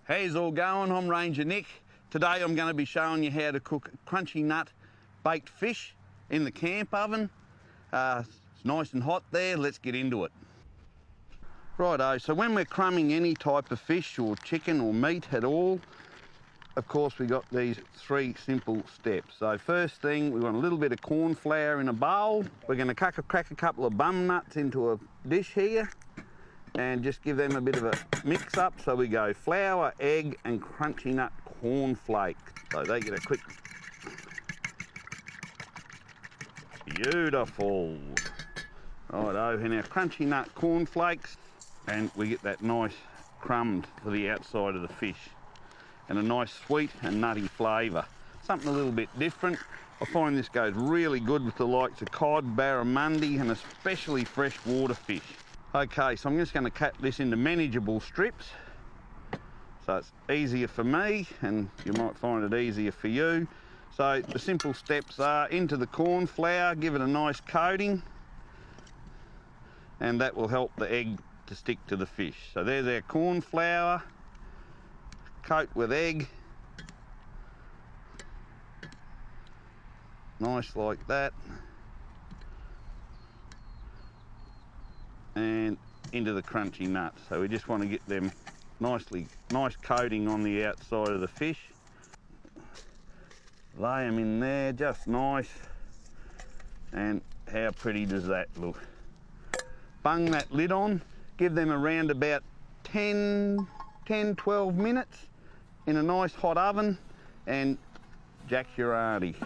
How's all going? I'm Ranger Nick. Today I'm going to be showing you how to cook crunchy nut baked fish in the camp oven. It's nice and hot there, let's get into it. Righto, so when we're crumbing any type of fish or chicken or meat at all, of course we got these 3 simple steps. So first thing, we want a little bit of corn flour in a bowl. We're going to crack a couple of bum nuts into a dish here and just give them a bit of a mix up. So we go flour, egg and crunchy nut corn flake. So they get a quick... Beautiful. Righto, and our crunchy nut corn flakes, and we get that nice crumbed to the outside of the fish and a nice sweet and nutty flavour. Something a little bit different. I find this goes really good with the likes of cod, barramundi and especially freshwater fish. Okay, so I'm just going to cut this into manageable strips so it's easier for me and you might find it easier for you. So the simple steps are into the corn flour, give it a nice coating, and that will help the egg to stick to the fish. So there's our corn flour, coat with egg, nice like that, and into the crunchy nuts. So we just want to get them nice coating on the outside of the fish. Lay them in there just nice, and how pretty does that look? Bung that lid on, give them around about 10-12 minutes in a nice hot oven, and jack your auntie.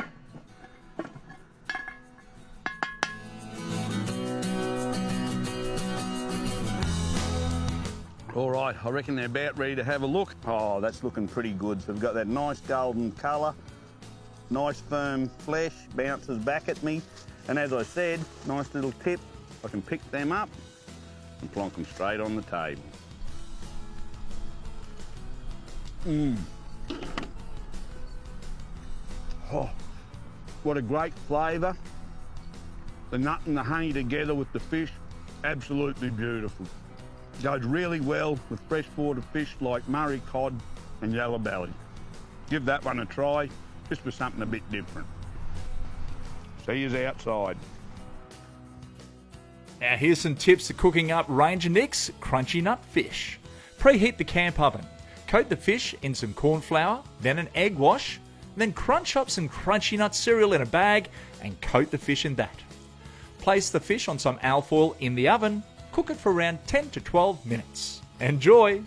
All right, I reckon they're about ready to have a look. Oh, that's looking pretty good. So we've got that nice golden colour, nice firm flesh, bounces back at me. And as I said, nice little tip, I can pick them up and plonk them straight on the table. Oh, what a great flavour. The nut and the honey together with the fish, absolutely beautiful. Goes really well with freshwater fish like Murray cod and yellow belly. Give that one a try, just for something a bit different. See yous outside. Now here's some tips for cooking up Ranger Nick's crunchy nut fish. Preheat the camp oven. Coat the fish in some corn flour, then an egg wash, then crunch up some crunchy nut cereal in a bag and coat the fish in that. Place the fish on some alfoil in the oven. Cook it for around 10 to 12 minutes. Enjoy!